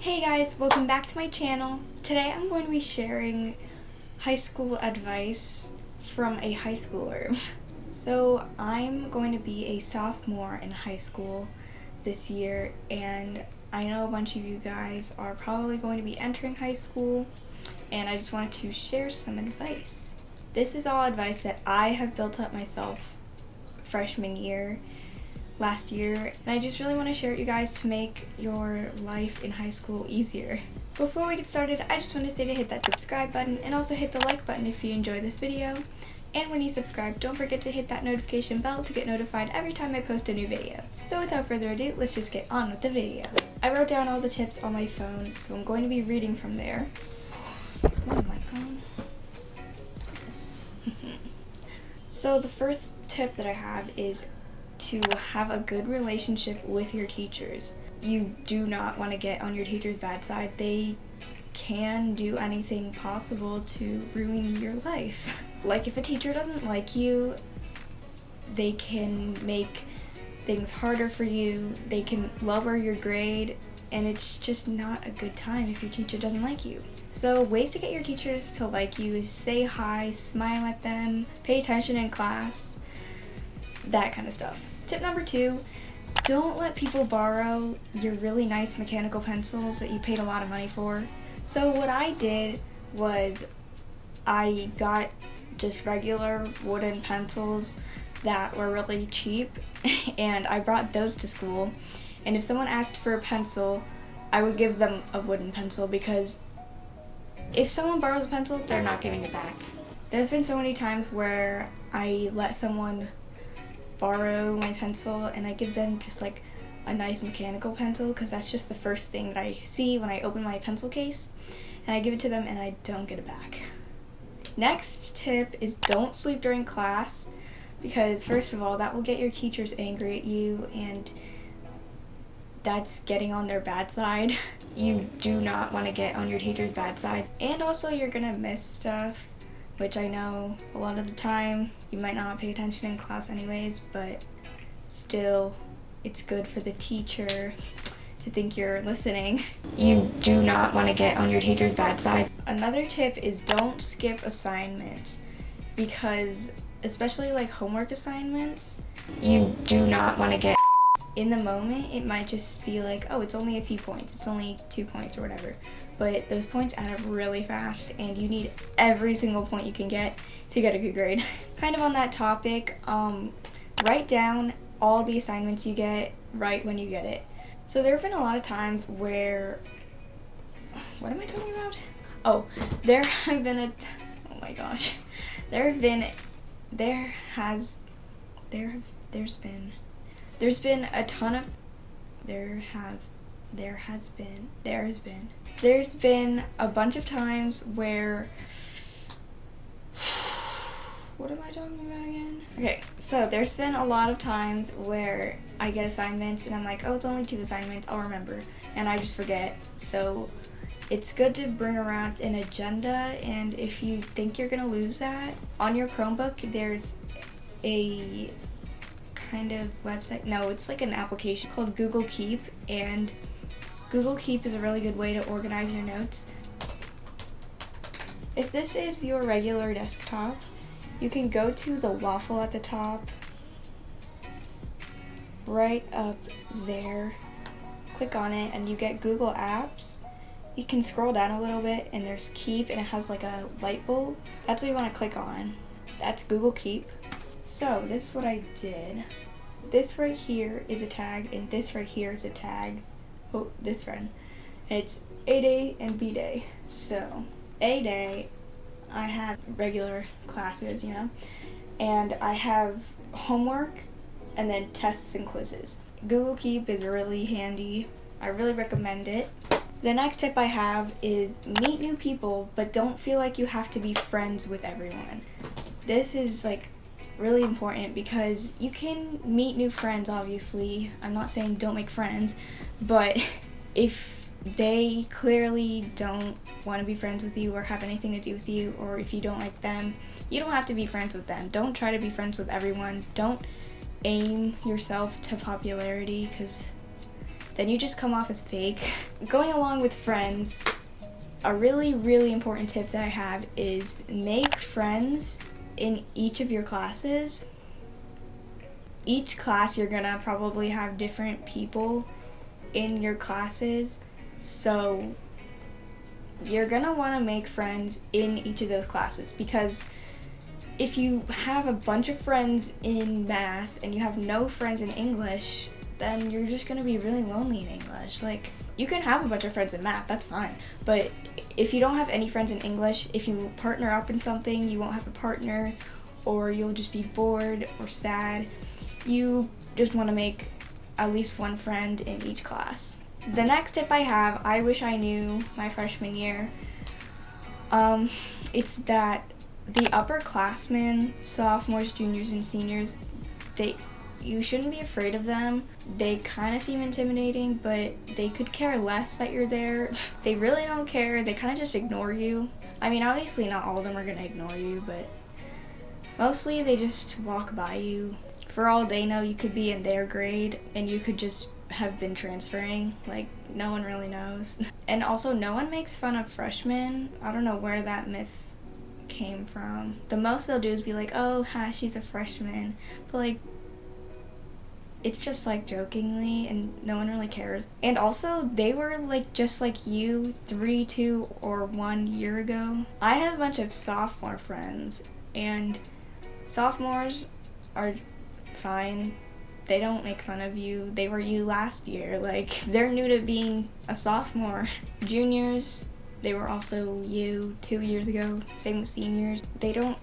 Hey guys, welcome back to my channel. Today I'm going to be sharing high school advice from a high schooler. So I'm going to be a sophomore in high school this year, and I know a bunch of you guys are probably going to be entering high school, and I just wanted to share some advice. This is all advice that I have built up myself freshman year, last year, and I just really want to share it with you guys to make your life in high school easier. Before we get started, I just want to say to hit that subscribe button and also hit the like button if you enjoy this video. And when you subscribe, don't forget to hit that notification bell to get notified every time I post a new video. So without further ado, let's just get on with the video. I wrote down all the tips on my phone, so I'm going to be reading from there. Is my mic on? Yes. So the first tip that I have is to have a good relationship with your teachers. You do not want to get on your teacher's bad side. They can do anything possible to ruin your life. Like if a teacher doesn't like you, they can make things harder for you, they can lower your grade, and it's just not a good time if your teacher doesn't like you. So ways to get your teachers to like you is say hi, smile at them, pay attention in class, that kind of stuff. Tip number 2, don't let people borrow your really nice mechanical pencils that you paid a lot of money for. So what I did was I got just regular wooden pencils that were really cheap, and I brought those to school. And if someone asked for a pencil, I would give them a wooden pencil, because if someone borrows a pencil, they're not giving it back. There have been so many times where I let someone borrow my pencil and I give them just like a nice mechanical pencil, because that's just the first thing that I see when I open my pencil case, and I give it to them and I don't get it back. Next tip is don't sleep during class, because first of all, that will get your teachers angry at you, and that's getting on their bad side. You do not want to get on your teacher's bad side, and also you're gonna miss stuff, which I know a lot of the time you might not pay attention in class anyways, but still it's good for the teacher to think you're listening. You do not want to get on your teacher's bad side. Another tip is don't skip assignments, because especially like homework assignments, you do not want to get in the moment. It might just be like, oh, it's only a few points, it's only 2 points or whatever, but those points add up really fast, and you need every single point you can get to get a good grade. Kind of on that topic, write down all the assignments you get right when you get it. So there have been a lot of times where, what am I talking about? Oh, there's been a bunch of times where, what am I talking about again? Okay, so there's been a lot of times where I get assignments and I'm like, oh, it's only 2 assignments, I'll remember, and I just forget. So it's good to bring around an agenda, and if you think you're gonna lose that, on your Chromebook there's a kind of website, no, it's like an application called Google Keep, and Google Keep is a really good way to organize your notes. If this is your regular desktop, you can go to the waffle at the top, right up there, click on it, and you get Google Apps. You can scroll down a little bit and there's Keep, and it has like a light bulb. That's what you want to click on. That's Google Keep. So this is what I did. This right here is a tag, and this right here is a tag. Oh, this one. And it's A day and B day. So A day, I have regular classes, and I have homework and then tests and quizzes. Google Keep is really handy. I really recommend it. The next tip I have is meet new people, but don't feel like you have to be friends with everyone. This is like really important, because you can meet new friends, obviously. I'm not saying don't make friends, but if they clearly don't want to be friends with you or have anything to do with you, or if you don't like them, you don't have to be friends with them. Don't try to be friends with everyone. Don't aim yourself to popularity, because then you just come off as fake. Going along with friends, a really, really important tip that I have is make friends in each of your classes. Each class you're gonna probably have different people in your classes, so you're gonna want to make friends in each of those classes, because if you have a bunch of friends in math and you have no friends in English, then you're just gonna be really lonely in English. Like, you can have a bunch of friends in math, that's fine, but if you don't have any friends in English, if you partner up in something, you won't have a partner, or you'll just be bored or sad. You just want to make at least one friend in each class. The next tip I have, I wish I knew my freshman year. It's that the upperclassmen, sophomores, juniors, and seniors, you shouldn't be afraid of them. They kind of seem intimidating, but they could care less that you're there. They really don't care. They kind of just ignore you. I mean, obviously not all of them are going to ignore you, but mostly they just walk by you. For all they know, you could be in their grade and you could just have been transferring. Like, no one really knows. And also, no one makes fun of freshmen. I don't know where that myth came from. The most they'll do is be like, oh, she's a freshman. But like, it's just like jokingly, and no one really cares. And also, they were like just like you 3, 2, or 1 year ago. I have a bunch of sophomore friends, and sophomores are fine. They don't make fun of you. They were you last year. Like, they're new to being a sophomore. Juniors, they were also you 2 years ago. Same with seniors. They don't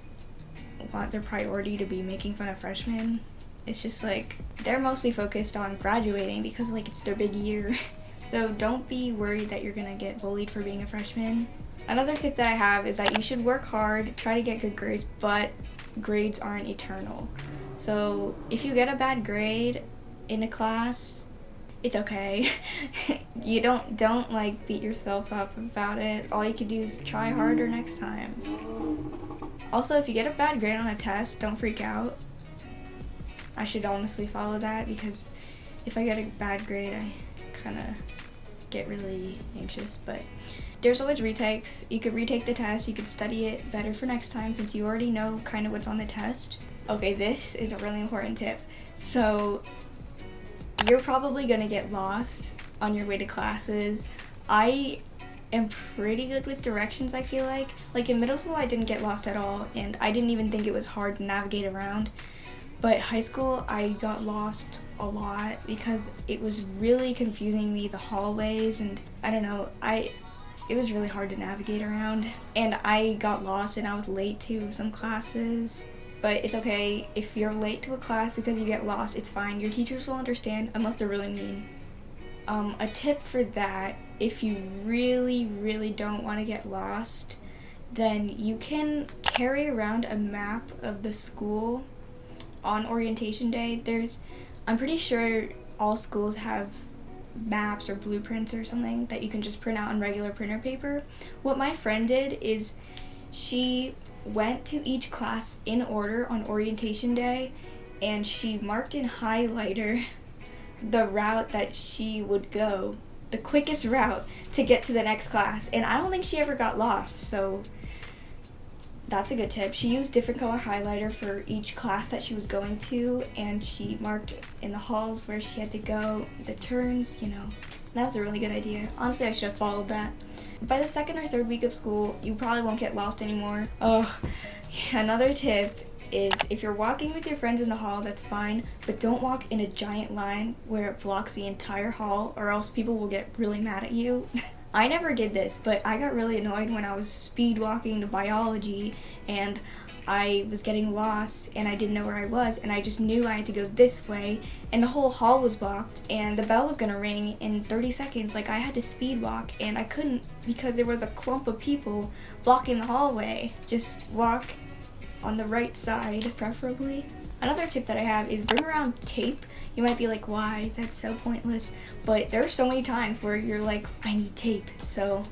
want their priority to be making fun of freshmen. It's just like, they're mostly focused on graduating because like it's their big year. So don't be worried that you're gonna get bullied for being a freshman. Another tip that I have is that you should work hard, try to get good grades, but grades aren't eternal. So if you get a bad grade in a class, it's okay. You don't like beat yourself up about it. All you can do is try harder next time. Also, if you get a bad grade on a test, don't freak out. I should honestly follow that, because if I get a bad grade, I kind of get really anxious. But there's always retakes. You could retake the test. You could study it better for next time since you already know kind of what's on the test. Okay, this is a really important tip. So you're probably going to get lost on your way to classes. I am pretty good with directions, I feel like. Like, in middle school, I didn't get lost at all, and I didn't even think it was hard to navigate around. But high school, I got lost a lot because it was really confusing me, the hallways, and I don't know, it was really hard to navigate around. And I got lost and I was late to some classes. But it's okay, if you're late to a class because you get lost, it's fine. Your teachers will understand, unless they're really mean. A tip for that, if you really, really don't want to get lost, then you can carry around a map of the school on orientation day. I'm pretty sure all schools have maps or blueprints or something that you can just print out on regular printer paper. What my friend did is she went to each class in order on orientation day, and she marked in highlighter the route that she would go, the quickest route to get to the next class. And I don't think she ever got lost, so that's a good tip. She used different color highlighter for each class that she was going to, and she marked in the halls where she had to go, the turns, That was a really good idea. Honestly, I should have followed that. By the second or third week of school, you probably won't get lost anymore. Another tip is if you're walking with your friends in the hall, that's fine, but don't walk in a giant line where it blocks the entire hall, or else people will get really mad at you. I never did this, but I got really annoyed when I was speed walking to biology and I was getting lost and I didn't know where I was, and I just knew I had to go this way, and the whole hall was blocked and the bell was gonna ring in 30 seconds. Like, I had to speed walk and I couldn't because there was a clump of people blocking the hallway. Just walk on the right side, preferably. Another tip that I have is bring around tape. You might be like, why? That's so pointless. But there are so many times where you're like, I need tape. So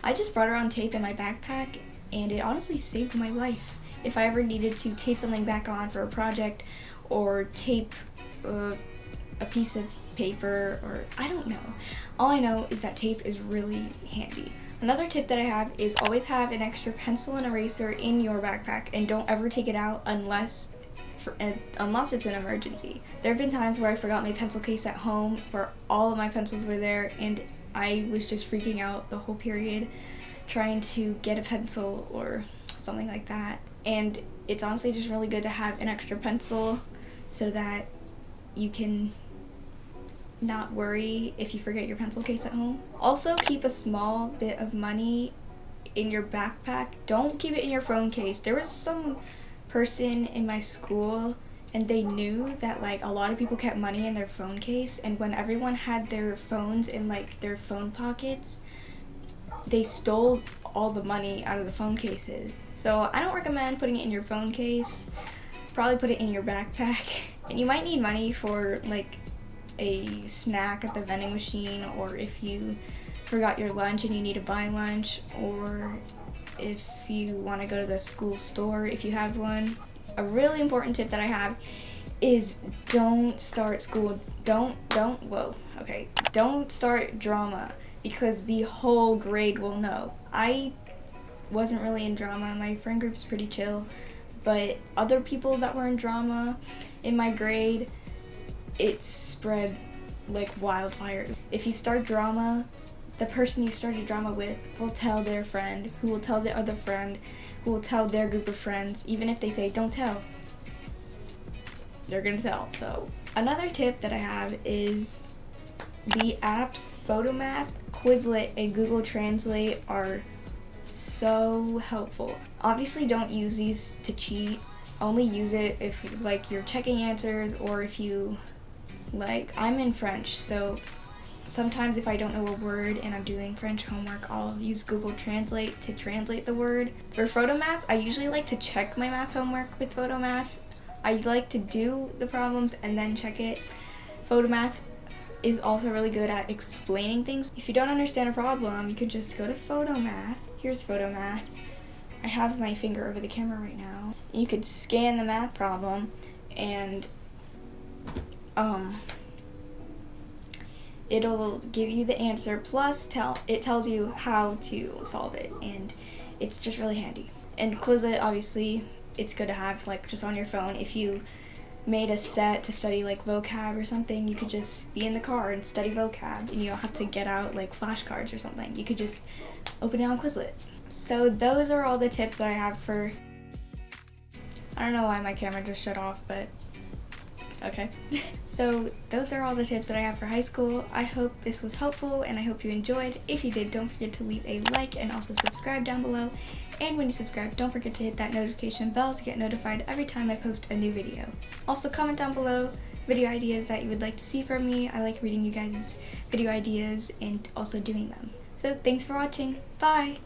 I just brought around tape in my backpack, and it honestly saved my life. If I ever needed to tape something back on for a project, or tape a piece of paper, or I don't know. All I know is that tape is really handy. Another tip that I have is always have an extra pencil and eraser in your backpack, and don't ever take it out unless it's an emergency. There have been times where I forgot my pencil case at home where all of my pencils were there, and I was just freaking out the whole period trying to get a pencil or something like that. And it's honestly just really good to have an extra pencil so that you can not worry if you forget your pencil case at home. Also, keep a small bit of money in your backpack. Don't keep it in your phone case. There was some person in my school, and they knew that like a lot of people kept money in their phone case, and when everyone had their phones in like their phone pockets, they stole all the money out of the phone cases. So I don't recommend putting it in your phone case. Probably put it in your backpack. And you might need money for like a snack at the vending machine, or if you forgot your lunch and you need to buy lunch, or if you want to go to the school store if you have one. A really important tip that I have is don't start start drama, because the whole grade will know. I wasn't really in drama. My friend group is pretty chill, but other people that were in drama in my grade, it spread like wildfire. If you start drama, the person you started drama with will tell their friend, who will tell their other friend, who will tell their group of friends. Even if they say don't tell, they're gonna tell. So another tip that I have is the apps Photomath, Quizlet, and Google Translate are so helpful. Obviously don't use these to cheat. Only use it if like you're checking answers, or if you like, I'm in French, so sometimes if I don't know a word and I'm doing French homework, I'll use Google Translate to translate the word. For Photomath, I usually like to check my math homework with Photomath. I like to do the problems and then check it. Photomath is also really good at explaining things. If you don't understand a problem, you can just go to Photomath. Here's Photomath. I have my finger over the camera right now. You could scan the math problem, and it'll give you the answer, plus it tells you how to solve it, and it's just really handy. And Quizlet, obviously, it's good to have like just on your phone. If you made a set to study like vocab or something, you could just be in the car and study vocab, and you don't have to get out like flashcards or something. You could just open it on Quizlet. So those are all the tips that I have for, I don't know why my camera just shut off, but okay. So those are all the tips that I have for high school. I hope this was helpful, and I hope you enjoyed. If you did, don't forget to leave a like and also subscribe down below. And when you subscribe, don't forget to hit that notification bell to get notified every time I post a new video. Also comment down below video ideas that you would like to see from me. I like reading you guys' video ideas and also doing them. So thanks for watching. Bye!